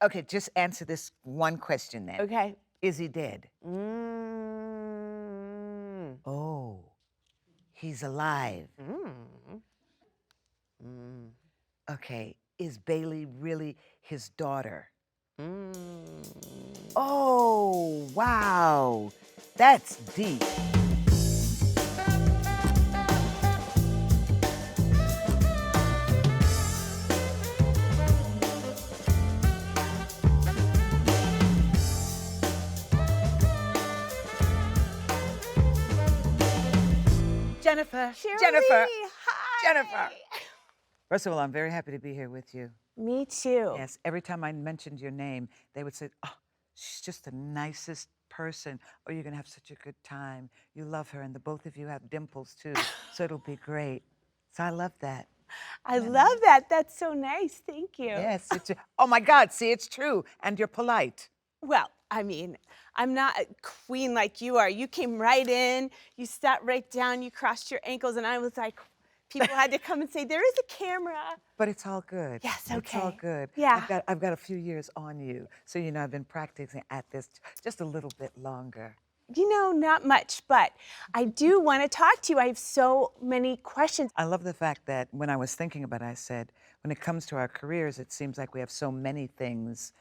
Okay, just answer this one question then. Okay. Is he dead? Mm. Oh, he's alive. Mm. Mm. Okay, is Bailey really his daughter? Mm. Oh, wow. That's deep. Jennifer, Sheryl Jennifer, Lee, hi. Jennifer. First of all, I'm very happy to be here with you. Me too. Yes, every time I mentioned your name, they would say, oh, she's just the nicest person. Oh, you're going to have such a good time. You love her, and the both of you have dimples too, so it'll be great. So I love that. I love that. That's so nice. Thank you. Yes, oh my God, see, it's true, and you're polite. Well, I mean, I'm not a queen like you are. You came right in, you sat right down, you crossed your ankles, and I was like, people had to come and say, there is a camera. But it's all good. Yes, It's all okay. good. Yeah. I've got a few years on you, so you know I've been practicing at this just a little bit longer. You know, not much, but I do want to talk to you. I have so many questions. I love the fact that when I was thinking about it, I said, when it comes to our careers, it seems like we have so many things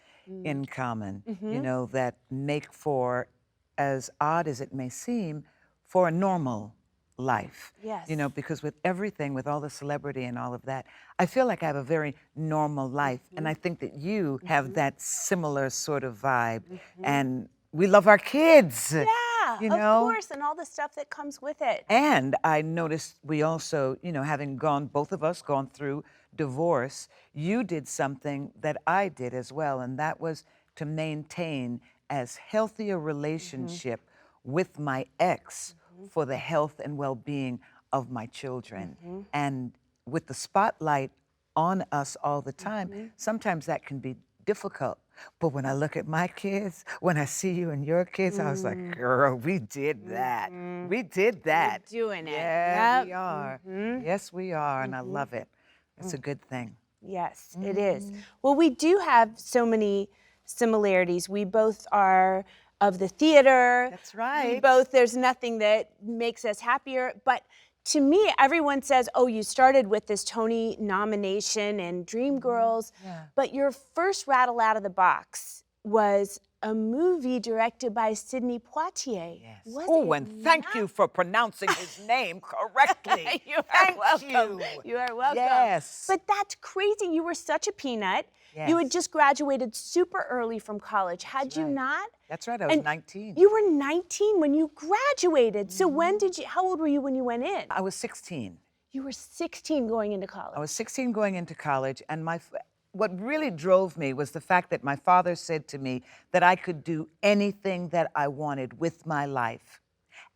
in common, you know, that make for, as odd as it may seem, for a normal life. Yes. You know, because with everything, with all the celebrity and all of that, I feel like I have a very normal life. And I think that you have that similar sort of vibe. And we love our kids. Yeah, you know? of course, and all the stuff that comes with it. And I noticed we also, you know, having gone, both of us gone through divorce, you did something that I did as well, and that was to maintain as healthy a relationship with my ex for the health and well-being of my children. And with the spotlight on us all the time, sometimes that can be difficult. But when I look at my kids, when I see you and your kids, I was like, girl, we did that. We did that. We're doing it. Yeah, Yep. we are. Yes, we are, and I love it. It's a good thing. Yes, it is. Well, we do have so many similarities. We both are of the theater. That's right. We both, there's nothing that makes us happier. But to me, everyone says, oh, you started with this Tony nomination and Dreamgirls. Yeah. But your first rattle out of the box was a movie directed by Sidney Poitier. Yes. Was Oh, it and thank you for pronouncing his name correctly. You are Thank welcome. you. You are welcome. Yes. But that's crazy. You were such a peanut. You had Yes. just graduated super early from college. Had you right. not? That's right, I was And 19. You were 19 when you graduated. So when did you, how old were you when you went in? I was 16. You were 16 going into college. I was 16 going into college, and what really drove me was the fact that my father said to me that I could do anything that I wanted with my life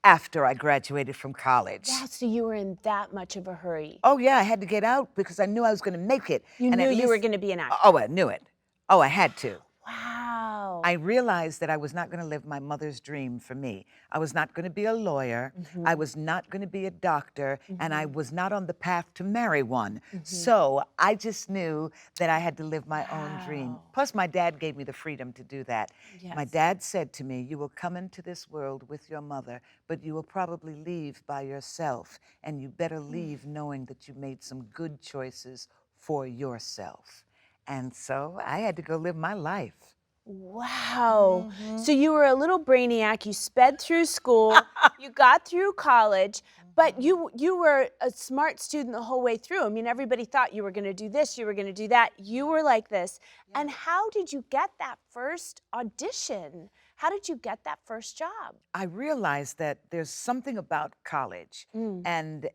after I graduated from college. Wow, so you were in that much of a hurry. Oh yeah, I had to get out because I knew I was going to make it. You and knew at you were least- going to be an actor. Oh, I knew it. Oh, I had to. Wow. I realized that I was not going to live my mother's dream for me. I was not going to be a lawyer. I was not going to be a doctor, and I was not on the path to marry one. So I just knew that I had to live my own dream. Wow. Plus, my dad gave me the freedom to do that. My Yes. dad said to me, you will come into this world with your mother, but you will probably leave by yourself, and you better leave knowing that you made some good choices for yourself. And so I had to go live my life. Wow. So you were a little brainiac. You sped through school. You got through college, but you were a smart student the whole way through. I mean, everybody thought you were going to do this, you were going to do that. You were like this. And how did you get that first audition? How did you get that first job? I realized that there's something about college, and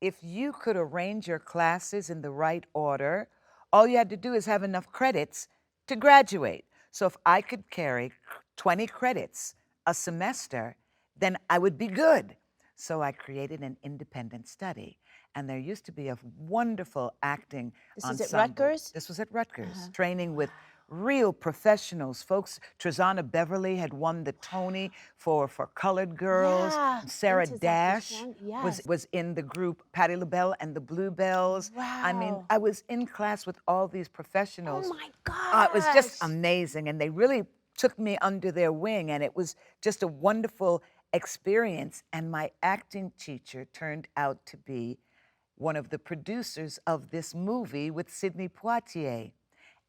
if you could arrange your classes in the right order, all you had to do is have enough credits to graduate. So if I could carry 20 credits a semester, then I would be good. So I created an independent study. And there used to be a wonderful acting This is ensemble. at Rutgers? This was at Rutgers, training with real professionals, folks. Trezana Beverly had won the Tony for Colored Girls. Yeah. Sarah Quinta's Dash Yes. was in the group Patti LaBelle and the Bluebells. I mean, Wow. I was in class with all these professionals. Oh my It was just gosh. amazing, and they really took me under their wing, and it was just a wonderful experience. And my acting teacher turned out to be one of the producers of this movie with Sidney Poitier.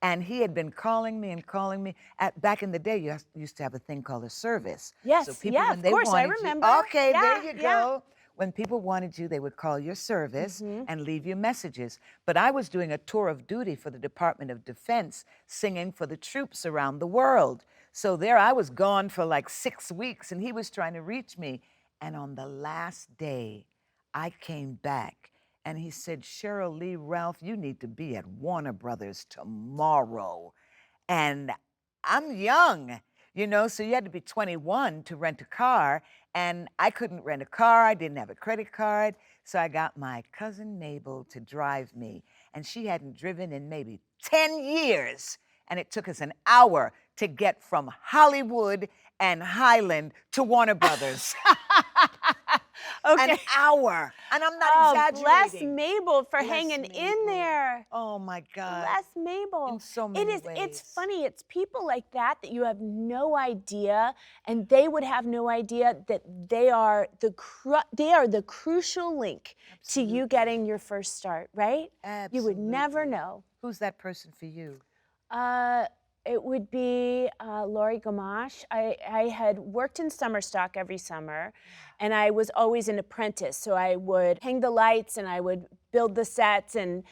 And he had been calling me and calling me. Back in the day, you used to have a thing called a service. Yes, So people, yeah, when of they course, I wanted remember. you, okay, there Yeah, you yeah. go. When people wanted you, they would call your service and leave you messages. But I was doing a tour of duty for the Department of Defense, singing for the troops around the world. So there I was gone for like 6 weeks, and he was trying to reach me. And on the last day, I came back. And he said, Sheryl Lee Ralph, you need to be at Warner Brothers tomorrow. And I'm young, so you had to be 21 to rent a car. And I couldn't rent a car. I didn't have a credit card. So I got my cousin Mabel to drive me. And she hadn't driven in maybe 10 years. And it took us an hour to get from Hollywood and Highland to Warner Brothers. Okay. An hour. And I'm not Oh, exaggerating. bless Mabel for Bless hanging in Mabel. there. Oh my God. Bless Mabel. In so many It's ways. funny. It's people like that you have no idea, and they would have no idea that they are the crucial link to you getting your first start, right? Absolutely. You would never know. Who's that person for you? It would be Laurie Gamache. I had worked in summer stock every summer, and I was always an apprentice. So I would hang the lights, and I would build the sets and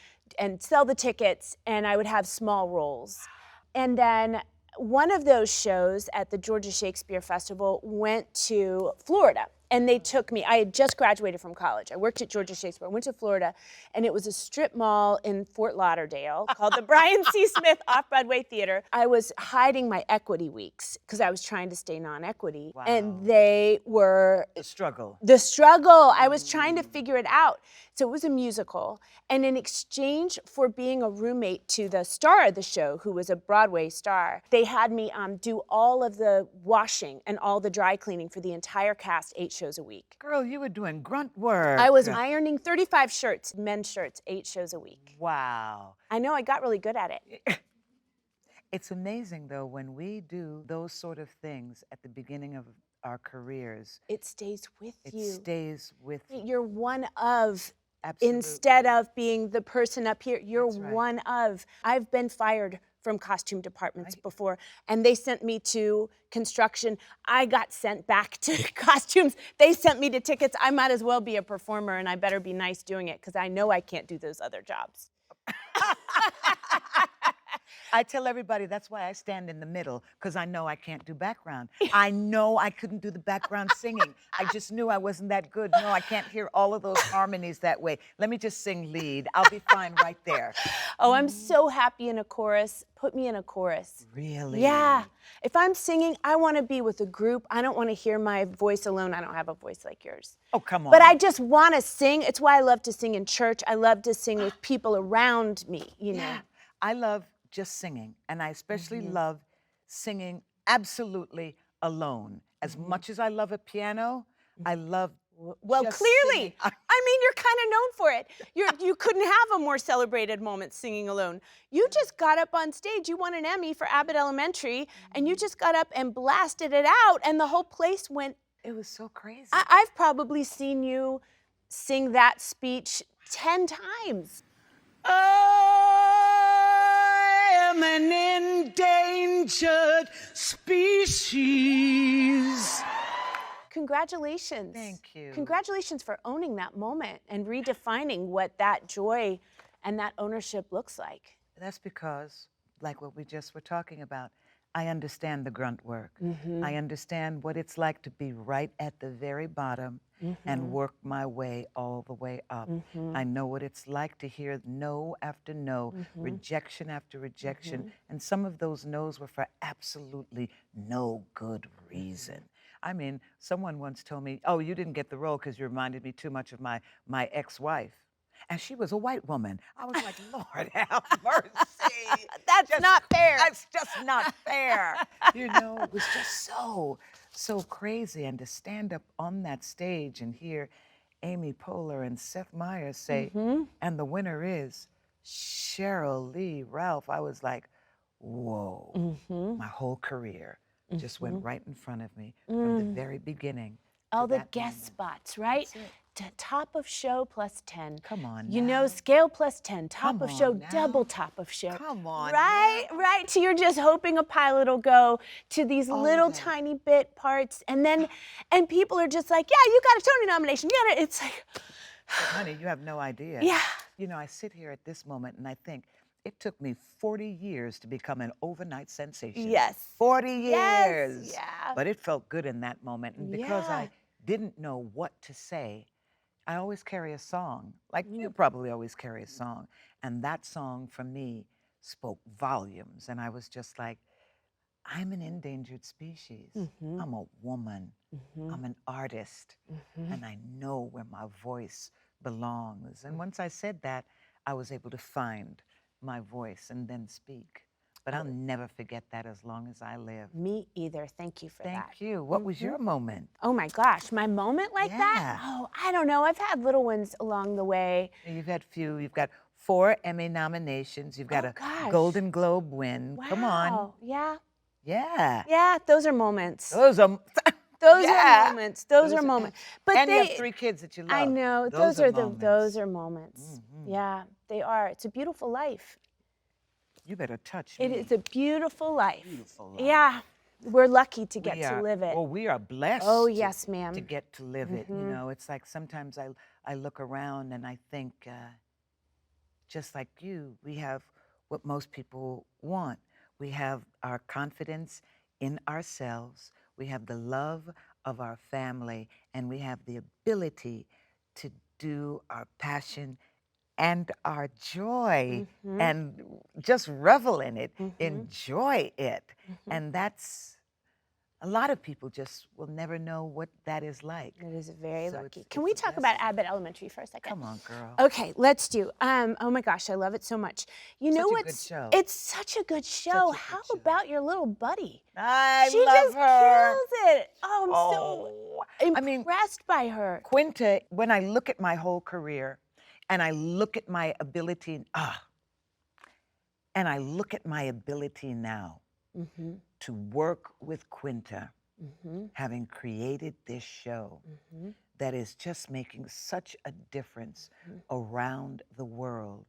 sell the tickets, and I would have small roles. And then one of those shows at the Georgia Shakespeare Festival went to Florida. And they took me, I had just graduated from college. I worked at Georgia Shakespeare. I went to Florida, and it was a strip mall in Fort Lauderdale called the Brian C. Smith Off-Broadway Theater. I was hiding my equity weeks because I was trying to stay non-equity. Wow. And they were... The struggle. The struggle. I was trying to figure it out. So it was a musical. And in exchange for being a roommate to the star of the show, who was a Broadway star, they had me do all of the washing and all the dry cleaning for the entire cast 8 shows a week. Girl, you were doing grunt work. I was ironing 35 shirts, men's shirts, 8 shows a week. Wow. I know, I got really good at it. It's amazing, though, when we do those sort of things at the beginning of our careers. It stays with you. It stays with you. You're one of. Absolutely. Instead of being the person up here, you're That's right. one of. I've been fired from costume departments before, and they sent me to construction. I got sent back to costumes. They sent me to tickets. I might as well be a performer, and I better be nice doing it, because I know I can't do those other jobs. I tell everybody that's why I stand in the middle, because I know I can't do background. I know I couldn't do the background singing. I just knew I wasn't that good. No, I can't hear all of those harmonies that way. Let me just sing lead. I'll be fine right there. Oh, I'm so happy in a chorus. Put me in a chorus. Really? Yeah. If I'm singing, I want to be with a group. I don't want to hear my voice alone. I don't have a voice like yours. Oh, come on. But I just want to sing. It's why I love to sing in church. I love to sing with people around me, you know. Yeah. I love just singing, and I especially love singing absolutely alone. As much as I love a piano, I love Well, just clearly. singing. I mean, you're kind of known for it. You couldn't have a more celebrated moment singing alone. You just got up on stage. You won an Emmy for Abbott Elementary, and you just got up and blasted it out, and the whole place went. It was so crazy. I've probably seen you sing that speech 10 times. I am an endangered species. Congratulations. Thank you. Congratulations for owning that moment and redefining what that joy and that ownership looks like. That's because, like what we just were talking about, I understand the grunt work. I understand what it's like to be right at the very bottom and work my way all the way up. I know what it's like to hear no after no, rejection after rejection, and some of those no's were for absolutely no good reason. I mean, someone once told me, oh, you didn't get the role because you reminded me too much of my ex-wife. And she was a white woman. I was like, Lord, have mercy. That's not fair. That's just not fair. You know, it was just so crazy. And to stand up on that stage and hear Amy Poehler and Seth Meyers say, and the winner is Sheryl Lee Ralph. I was like, whoa. My whole career just went right in front of me from the very beginning. All the that guest moment. spots, right? That's it. Top of show plus 10. Come on You now. know, scale plus 10. Top Come of show, on now. double top of show. Come on Right, now. right. So you're just hoping a pilot will go to these All of little that. tiny bit parts. And then, and people are just like, yeah, you got a Tony nomination. Yeah, it's like, But honey, you have no idea. yeah. You know, I sit here at this moment and I think it took me 40 years to become an overnight sensation. Yes. 40 Yes, years. yeah. But it felt good in that moment. And because Yeah. I didn't know what to say, I always carry a song. Like you probably always carry a song. And that song for me spoke volumes. And I was just like, I'm an endangered species. I'm a woman. I'm an artist. And I know where my voice belongs. And once I said that, I was able to find my voice and then speak. But I'll never forget that as long as I live. Me either. Thank you for that. Thank you. What was your moment? Oh my gosh, my moment like that? Yeah. Oh, I don't know. I've had little ones along the way. You've had few. You've got 4 Emmy nominations. You've got Oh, a gosh. Golden Globe win. Come on. Wow. Yeah. Yeah. Yeah, those are moments. Those are Those yeah. are moments. Those are moments. But and they, you have 3 kids that you love. I know. Those are moments. Those are moments. Yeah, they are. It's a beautiful life. You better touch me. It is a beautiful life. Beautiful life. Yeah. We're lucky to get We to are- live it. Well, we are blessed. Oh, yes, ma'am. To get to live it. You know, it's like sometimes I look around and I think, just like you, we have what most people want. We have our confidence in ourselves. We have the love of our family, and we have the ability to do our passion and our joy and just revel in it, enjoy it. And that's, a lot of people just will never know what that is like. It is very So lucky. it's- Can it's we a talk about blessing. Abbott Elementary for a second? Come on, girl. Okay, let's do. Oh my gosh, I love it so much. You know Such a good what's? show. It's such a good show. good How show. about your little buddy? I She love just her. kills it. Oh, I'm so I mean, impressed by her. Quinta, when I look at my whole career and I look at my ability, and I look at my ability now to work with Quinta, having created this show that is just making such a difference around the world.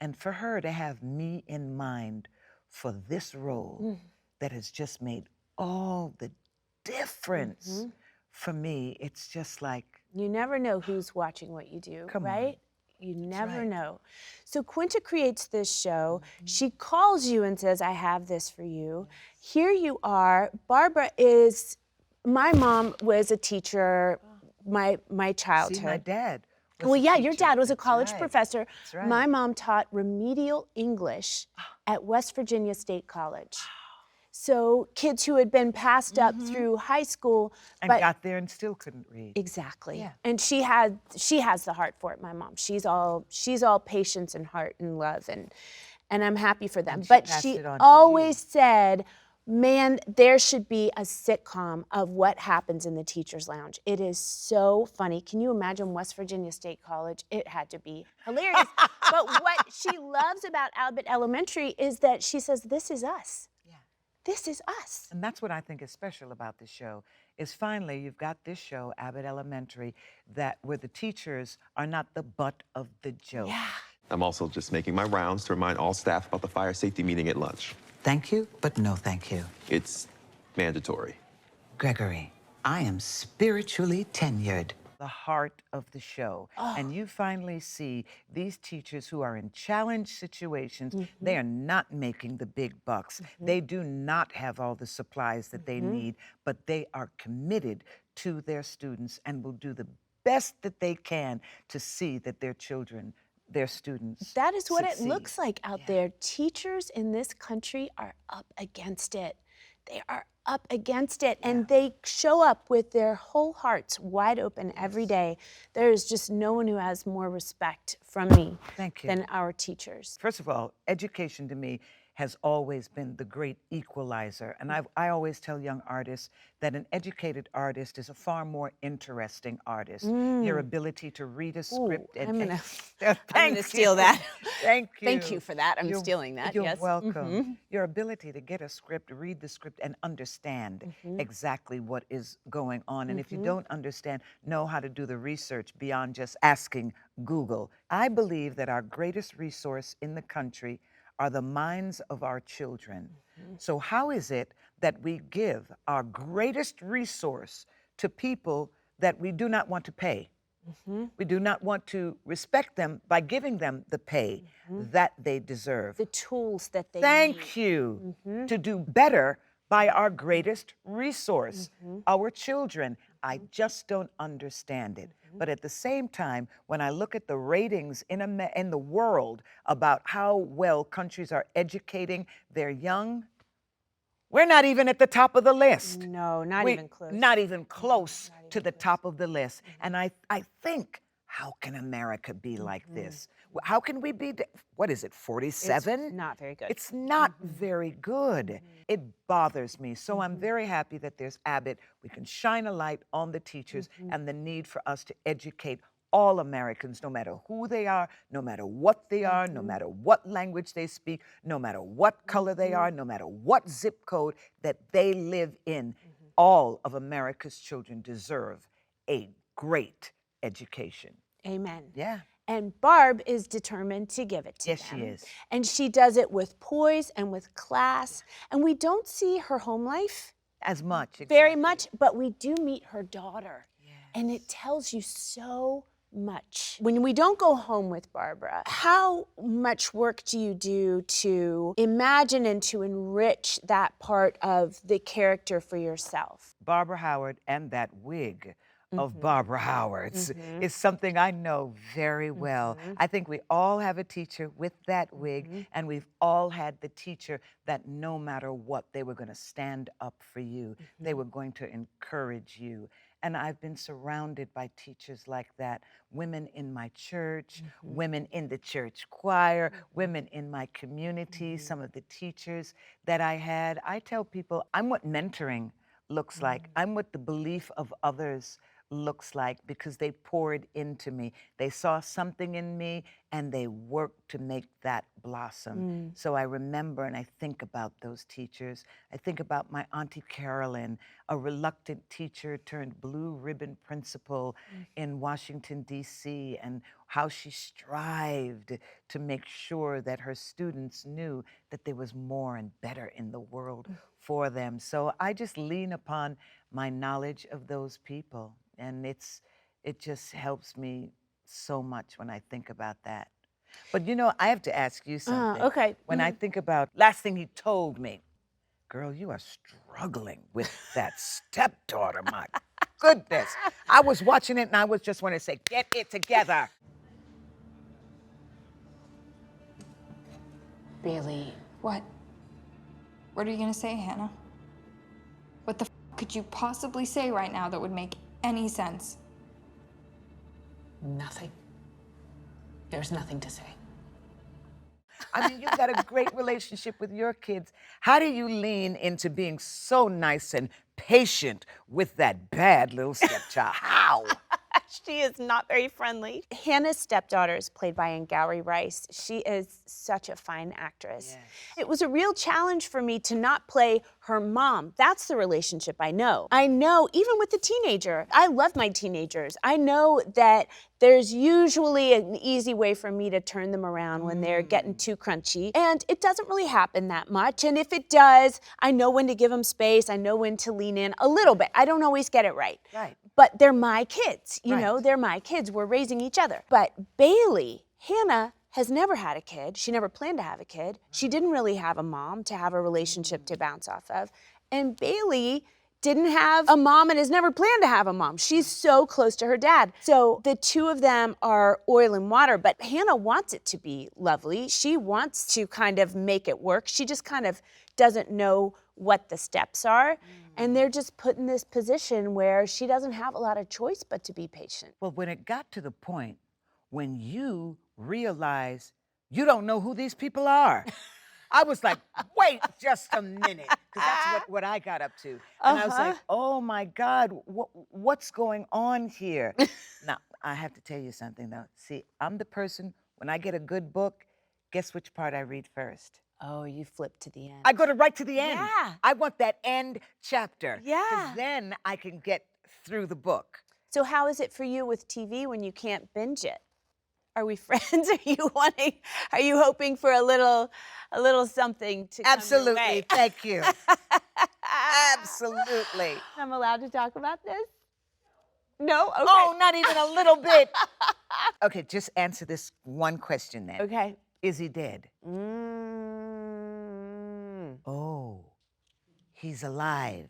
And for her to have me in mind for this role that has just made all the difference for me, it's just like, You never know who's watching what you do, Come on. right? You never right. know. So Quinta creates this show. She calls you and says, I have this for you. Here you are. Barbara is, my mom was a teacher my childhood. see, my dad was Well, a yeah, your teacher. dad was a That's college right. professor. That's right. My mom taught remedial English at West Virginia State College. So kids who had been passed up through high school, And but got there and still couldn't read. exactly. Yeah. And she has the heart for it, my mom. She's all patience and heart and love, and I'm happy for them. And she But passed she it on to always you. said, man, there should be a sitcom of what happens in the teacher's lounge. It is so funny. Can you imagine West Virginia State College? It had to be hilarious. But what she loves about Abbott Elementary is that she says, this is us. Yeah. This is us. And that's what I think is special about this show, is finally you've got this show, Abbott Elementary, where the teachers are not the butt of the joke. Yeah. I'm also just making my rounds to remind all staff about the fire safety meeting at lunch. Thank you, but no thank you. It's mandatory. Gregory, I am spiritually tenured. The heart of the show. And you finally see these teachers who are in challenge situations. They are not making the big bucks. They do not have all the supplies that they need, but they are committed to their students and will do the best that they can to see that their children their students That is what it succeed. looks like out there. Teachers in this country are up against it. They are up against it, and they show up with their whole hearts wide open every day. There is just no one who has more respect from me Thank you. than our teachers. First of all, education to me has always been the great equalizer. And I always tell young artists that an educated artist is a far more interesting artist. Your ability to read a script I'm gonna Thank steal you. that. Thank you. Thank you for that. I'm stealing that. You're yes. welcome. Your ability to get a script, read the script, and understand exactly what is going on. And if you don't understand, know how to do the research beyond just asking Google. I believe that our greatest resource in the country are the minds of our children. So how is it that we give our greatest resource to people that we do not want to pay? We do not want to respect them by giving them the pay that they deserve. The tools that they need. Thank you to do better by our greatest resource, our children. I just don't understand it. But at the same time, when I look at the ratings in the world about how well countries are educating their young, we're not even at the top of the list. No, not even close. Not even close to the top of the list. And I think, how can America be like this? How can we be, what is it, 47? It's not very good. It's not very good. It bothers me. So I'm very happy that there's Abbott. We can shine a light on the teachers and the need for us to educate all Americans, no matter who they are, no matter what they are, no matter what language they speak, no matter what color they are, no matter what zip code that they live in. All of America's children deserve a great education. Amen. Yeah. And Barb is determined to give it to them. Yes, she is. And she does it with poise and with class. And we don't see her home life As much. very exactly. much, but we do meet her daughter. And it tells you so much. When we don't go home with Barbara, how much work do you do to imagine and to enrich that part of the character for yourself? Barbara Howard and that wig of Barbara Howard's is something I know very well. I think we all have a teacher with that wig, and we've all had the teacher that no matter what, they were going to stand up for you. They were going to encourage you. And I've been surrounded by teachers like that. Women in my church, women in the church choir, women in my community, some of the teachers that I had. I tell people I'm what mentoring looks like. I'm what the belief of others looks like, because they poured into me. They saw something in me and they worked to make that blossom. So I remember and I think about those teachers. I think about my Auntie Carolyn, a reluctant teacher turned blue ribbon principal in Washington, D.C., and how she strived to make sure that her students knew that there was more and better in the world for them. So I just lean upon my knowledge of those people. And it just helps me so much when I think about that. But you know, I have to ask you something. Okay. When I think about, last thing he told me, girl, you are struggling with that stepdaughter, my goodness. I was watching it and I was just want to say, get it together. Bailey. What? What are you gonna say, Hannah? What the could you possibly say right now that would make any sense? Nothing. There's nothing to say. I mean, you've got a great relationship with your kids. How do you lean into being so nice and patient with that bad little stepchild? How? She is not very friendly. Hannah's stepdaughter is played by Angauri Rice. She is such a fine actress. Yes. It was a real challenge for me to not play her mom. That's the relationship I know. I know, even with the teenager, I love my teenagers. I know that there's usually an easy way for me to turn them around when they're getting too crunchy. And it doesn't really happen that much. And if it does, I know when to give them space. I know when to lean in a little bit. I don't always get it right. Right. But they're my kids, you Right. know, they're my kids. We're raising each other. But Bailey, Hannah, has never had a kid. She never planned to have a kid. She didn't really have a mom to have a relationship to bounce off of. And Bailey didn't have a mom and has never planned to have a mom. She's so close to her dad. So the two of them are oil and water, but Hannah wants it to be lovely. She wants to kind of make it work. She just kind of doesn't know what the steps are. And they're just put in this position where she doesn't have a lot of choice but to be patient. Well, when it got to the point when you realize you don't know who these people are, I was like, wait just a minute, because that's what I got up to. And I was like, oh my God, what's going on here? Now, I have to tell you something though. See, I'm the person, when I get a good book, guess which part I read first? Oh, you flip to the end. I go right to the end. Yeah. I want that end chapter. Yeah. Because then I can get through the book. So how is it for you with TV when you can't binge it? Are we friends? Are you hoping for a little something to come your Absolutely. way? Thank you. Absolutely. I'm allowed to talk about this? No? Okay. Oh, not even a little bit. Okay, just answer this one question then. Okay. Is he dead? Mm. Oh, he's alive.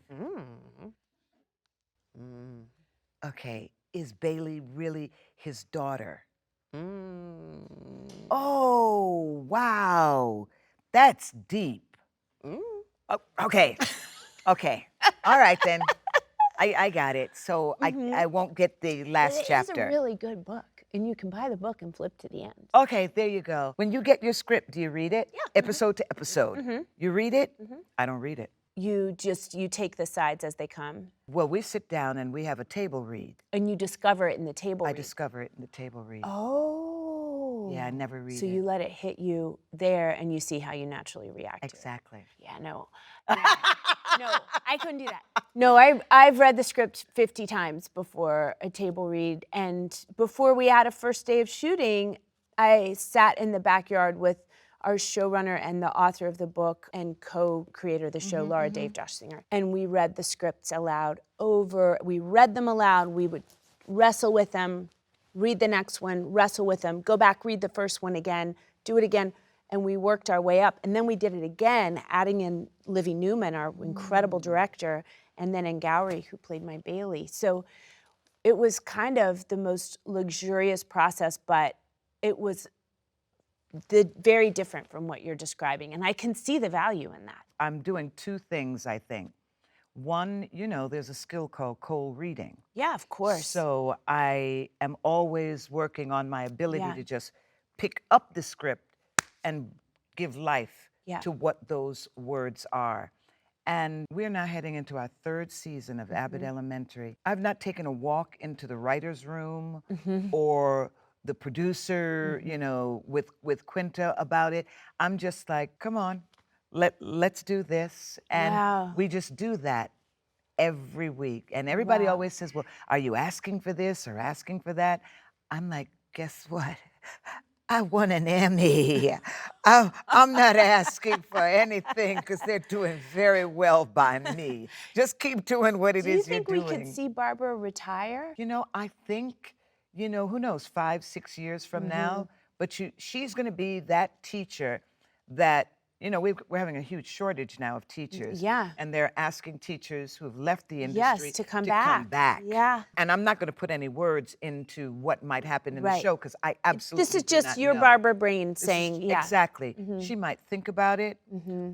Okay, is Bailey really his daughter? Oh, wow. That's deep. Oh, okay. Okay. All right then. I got it. So I won't get the last chapter. It's a really good book, and you can buy the book and flip to the end. Okay, there you go. When you get your script, do you read it? Yeah. Episode to episode. You read it? I don't read it. You take the sides as they come, Well, we sit down and we have a table read. and you discover it in the table I read. discover it in the table read. Oh. Yeah, I never read So it. you let it hit you there, and you see how you naturally react to it. Exactly. Yeah, no. No, I couldn't do that. No, I've read the script 50 times before a table read, and before we had a first day of shooting, I sat in the backyard with our showrunner and the author of the book and co-creator of the show, Laura Dave Josh Singer, and we read the scripts aloud we read them aloud, we would wrestle with them, read the next one, wrestle with them, go back, read the first one again, do it again, and we worked our way up. And then we did it again, adding in Livy Newman, our incredible director, and then Ngowri, who played my Bailey. So it was kind of the most luxurious process, but it was very different from what you're describing. And I can see the value in that. I'm doing two things, I think. One, there's a skill called cold reading. Yeah, of course. So I am always working on my ability Yeah. to just pick up the script and give life Yeah. to what those words are. And we're now heading into our third season of Abbott Elementary. I've not taken a walk into the writer's room or the producer, with Quinta about it. I'm just like, come on, let's do this. And Wow. we just do that every week. And everybody Wow. always says, well, are you asking for this or asking for that? I'm like, guess what? I won an Emmy. I'm not asking for anything because they're doing very well by me. Just keep doing what it Do you is you're think we doing. could see Barbara retire? I think, who knows, 5-6 years from now, but she's going to be that teacher that, we're having a huge shortage now of teachers. Yeah. And they're asking teachers who have left the industry Yes, to come back. Yeah. And I'm not going to put any words into what might happen in the Right. show because I absolutely This is do just not your know. Barbara brain This is- saying, yeah. Exactly. She might think about it,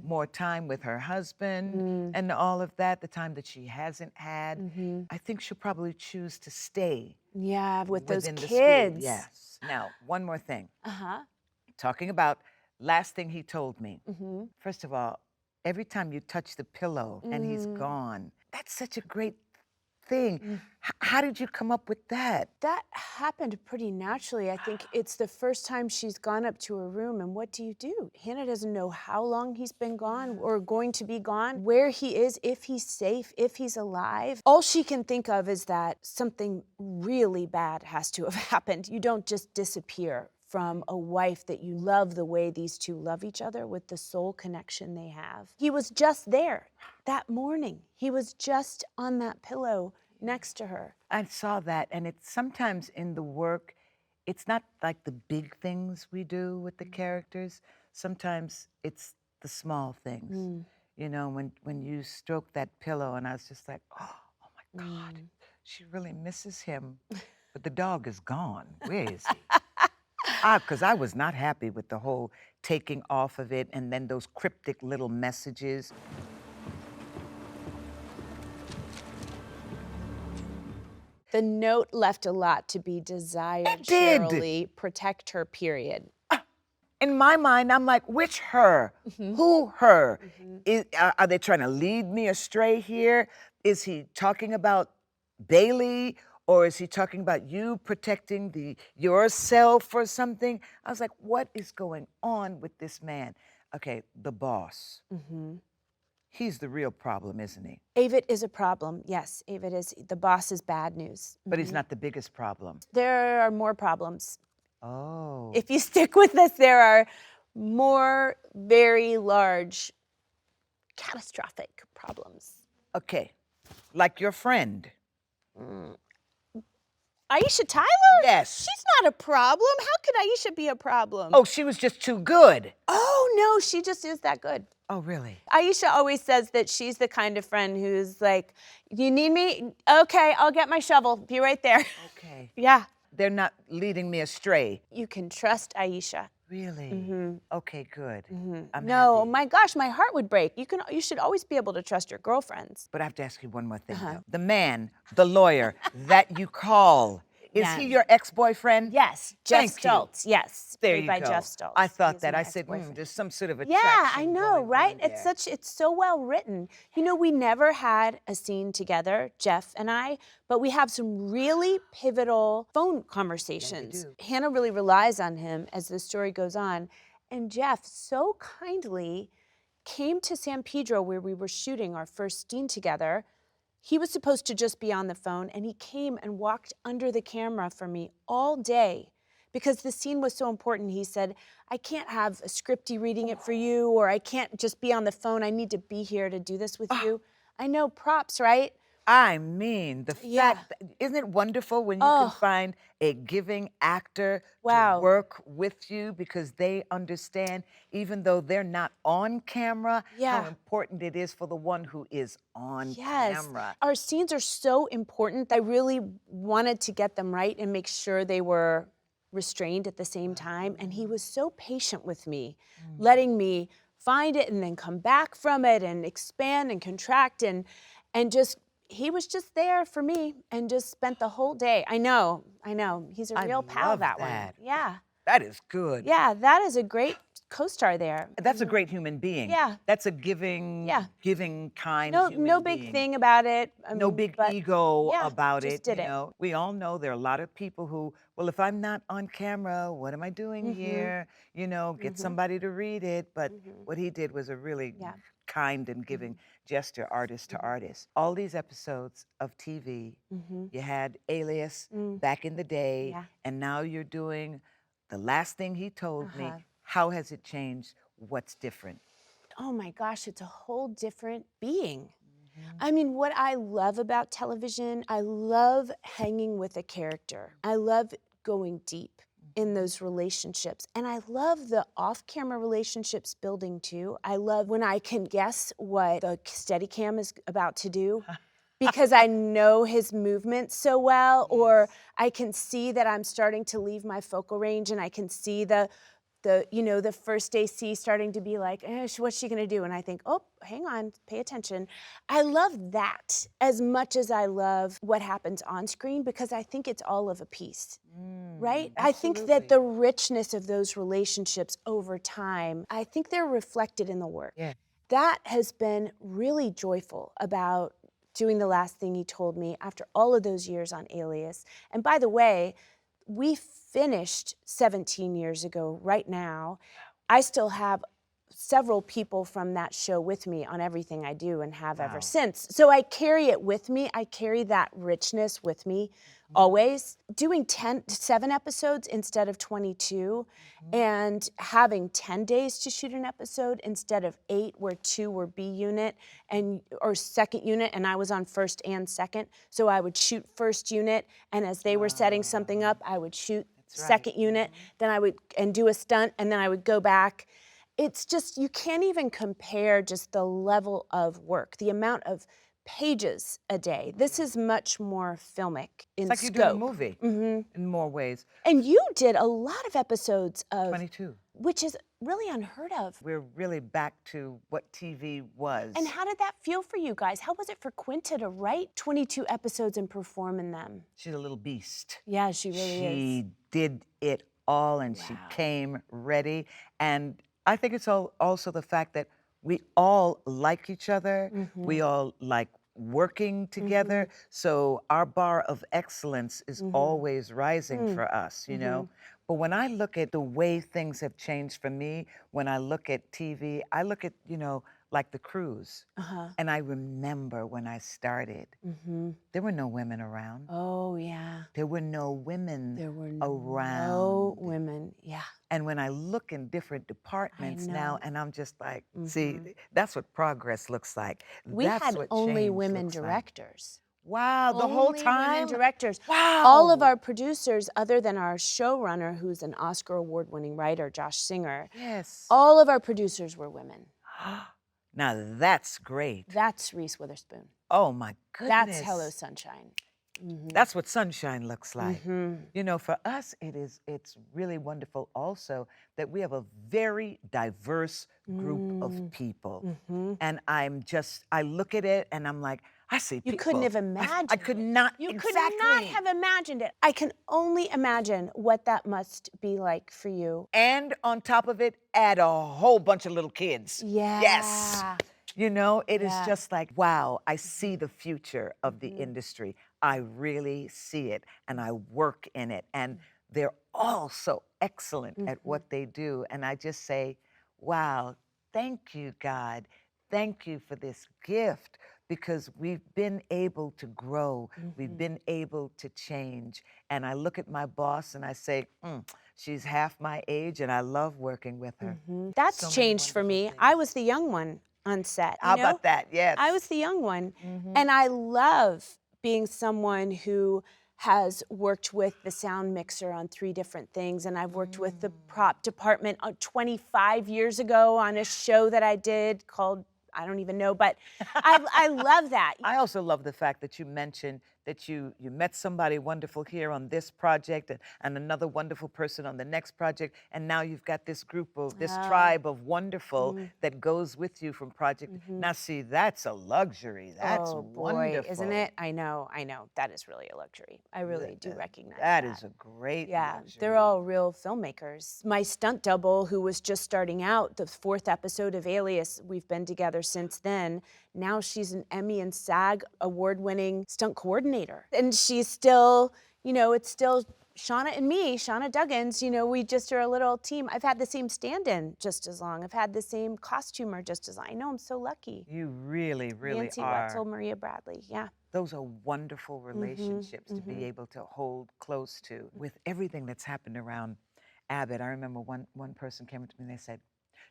more time with her husband and all of that, the time that she hasn't had. I think she'll probably choose to stay Yeah, with those within the kids. school. Yes. Now, one more thing. Uh-huh. Talking about last thing he told me. First of all, every time you touch the pillow and he's gone, that's such a great thing. How did you come up with that? That happened pretty naturally. I think it's the first time she's gone up to her room, and what do? Hannah doesn't know how long he's been gone or going to be gone, where he is, if he's safe, if he's alive. All she can think of is that something really bad has to have happened. You don't just disappear from a wife that you love the way these two love each other with the soul connection they have. He was just there that morning. He was just on that pillow next to her. I saw that, and it's sometimes in the work, it's not like the big things we do with the characters. Sometimes it's the small things. you know, when you stroked that pillow, and I was just like, oh my God, she really misses him. But the dog is gone. Where is he? Because I was not happy with the whole taking off of it and then those cryptic little messages. The note left a lot to be desired. It did. Sheryl Lee, protect her, period. In my mind, I'm like, which her? Who her? Are they trying to lead me astray here? Is he talking about Bailey, or is he talking about you protecting yourself or something? I was like, what is going on with this man? Okay, the boss. He's the real problem, isn't he? Abbott is a problem. Yes, Abbott is. The boss is bad news. But he's not the biggest problem. There are more problems. Oh. If you stick with this, there are more very large, catastrophic problems. Okay, like your friend. Aisha Tyler? Yes. She's not a problem. How could Aisha be a problem? Oh, she was just too good. Oh, no, she just is that good. Oh, really? Aisha always says that she's the kind of friend who's like, you need me? Okay, I'll get my shovel. Be right there. Okay. Yeah. They're not leading me astray. You can trust Aisha. Really? Okay, good. I'm No, happy. my gosh, my heart would break. You should always be able to trust your girlfriends. But I have to ask you one more thing, though. The man, the lawyer that you call, is he your ex-boyfriend? Yes, Jeff Thank you. Stoltz. Yes, There played you by go. Jeff Stoltz. I thought He's that. my I said, ex-boyfriend. there's some sort of attraction. Yeah, I know, going right? on there. It's so well written. You know, we never had a scene together, Jeff and I, but we have some really pivotal phone conversations. do. Hannah really relies on him as the story goes on. And Jeff so kindly came to San Pedro where we were shooting our first scene together. He was supposed to just be on the phone, and he came and walked under the camera for me all day because the scene was so important. He said, I can't have a scripty reading it for you, or I can't just be on the phone. I need to be here to do this with you. I know, props, right? I mean, the Yeah. fact, isn't it wonderful when you can find a giving actor Wow. to work with you because they understand, even though they're not on camera, Yeah. how important it is for the one who is on Yes. camera. Our scenes are so important. I really wanted to get them right and make sure they were restrained at the same time. And he was so patient with me, letting me find it and then come back from it and expand and contract and just, he was just there for me and just spent the whole day. I know. He's a I real pal, love that that. one. Yeah. That is good. Yeah, that is a great co-star there. That's a great human being. Yeah. That's a giving, Yeah. giving kind No, human no big being. thing about it. No big ego yeah, about just it. did you it. know, we all know there are a lot of people who, well, if I'm not on camera, what am I doing here? You know, get somebody to read it. But what he did was a really kind and giving gesture, artist to artist. All these episodes of TV, you had Alias back in the day, Yeah. and now you're doing The Last Thing He Told Me. How has it changed? What's different? Oh my gosh, it's a whole different being. I mean, what I love about television, I love hanging with a character. I love going deep in those relationships. And I love the off-camera relationships building too. I love when I can guess what the Steadicam is about to do because I know his movements so well, or I can see that I'm starting to leave my focal range and I can see the first AC starting to be like, what's she gonna do? And I think, oh, hang on, pay attention. I love that as much as I love what happens on screen because I think it's all of a piece, right? I think that the richness of those relationships over time, I think they're reflected in the work. Yeah. That has been really joyful about doing The Last Thing He Told Me after all of those years on Alias. And by the way, we finished 17 years ago right now. I still have several people from that show with me on everything I do and have ever since. So I carry it with me. I carry that richness with me always. Doing 7 episodes instead of 22 and having 10 days to shoot an episode instead of 8 where 2 were B unit or second unit and I was on first and second. So I would shoot first unit and as they were setting something up, I would shoot second unit, then I would do a stunt and then I would go back. it's just, you can't even compare just the level of work, the amount of pages a day. This is much more filmic in It's like scope. you're doing a movie in more ways. And you did a lot of episodes of, 22. which is really unheard of. We're really back to what TV was. And how did that feel for you guys? How was it for Quinta to write 22 episodes and perform in them? She's a little beast. Yeah, she really is. She did it all, and she came ready. And I think it's also the fact that we all like each other. We all like working together. So our bar of excellence is always rising for us, you know? But when I look at the way things have changed for me, when I look at TV, I look at, you know, like the cruise. And I remember when I started, there were no women around. Oh, yeah. There were no women There were around. no women. Yeah. And when I look in different departments now, know. and I'm just like, see, that's what progress looks like. We That's had what only change women looks like. directors. Wow, the whole Only time? women directors. Wow. All of our producers, other than our showrunner, who's an Oscar award-winning writer, Josh Singer, Yes. all of our producers were women. Now that's great. That's Reese Witherspoon. Oh my goodness. That's Hello Sunshine. That's what sunshine looks like. You know, for us, it's really wonderful also that we have a very diverse group of people. And I look at it and I'm like, I see people. You couldn't have imagined I could not, You exactly. could not have imagined it. I can only imagine what that must be like for you. And on top of it, add a whole bunch of little kids. Yeah. Yes. You know, it is Yeah. just like, wow, I see the future of the industry. I really see it, and I work in it. And they're all so excellent at what they do. And I just say, wow, thank you, God. Thank you for this gift, because we've been able to grow. We've been able to change. And I look at my boss and I say, she's half my age, and I love working with her. That's So many changed for me. wonderful I was the young one on set. How you know? about that? Yes. I was the young one. And I love being someone who has worked with the sound mixer on 3 different things, and I've worked with the prop department 25 years ago on a show that I did called, I don't even know, but I love that. I also love the fact that you mentioned that you met somebody wonderful here on this project and another wonderful person on the next project, and now you've got this group of, this tribe of wonderful that goes with you from project. Now see, that's a luxury. That's oh boy, wonderful. isn't it? I know. That is really a luxury. I really do recognize That is a great Yeah, luxury. they're all real filmmakers. My stunt double, who was just starting out, the 4th episode of Alias, we've been together since then. Now she's an Emmy and SAG award-winning stunt coordinator. And she's still, you know, it's still Shauna and me, Shauna Duggins, you know, we just are a little team. I've had the same stand-in just as long. I've had the same costumer just as long. I know, I'm so lucky. You really, really Nancy are. Wetzel, Maria Bradley, yeah. Those are wonderful relationships to be able to hold close to. With everything that's happened around Abbott, I remember one person came up to me and they said,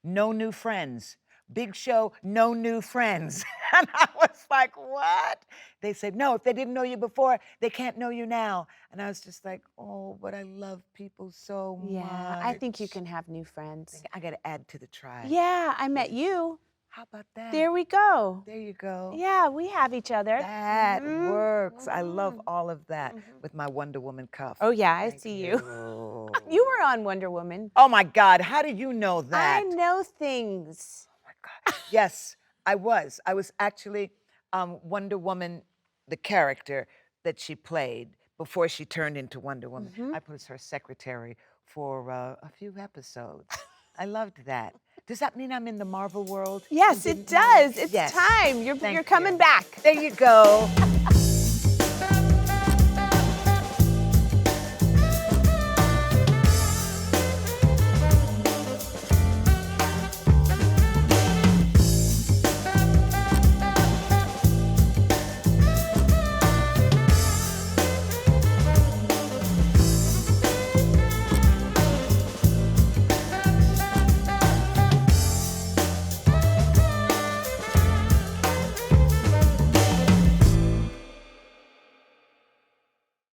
"No new friends. Big show, no new friends." And I was like, what? They said, no, if they didn't know you before, they can't know you now. And I was just like, oh, but I love people so much. Yeah, I think you can have new friends. I got to add to the tribe. Yeah, I met you. How about that? There we go. There you go. Yeah, we have each other. That works. I love all of that with my Wonder Woman cuff. Oh yeah, I Thank see you. you. You were on Wonder Woman. Oh my God, how do you know that? I know things. Oh my God. Yes, I was. I was actually Wonder Woman, the character that she played before she turned into Wonder Woman. I was her secretary for a few episodes. I loved that. Does that mean I'm in the Marvel world? Yes, I it didn't know? does. It's Yes. time. You're Thank coming you. back. There you go.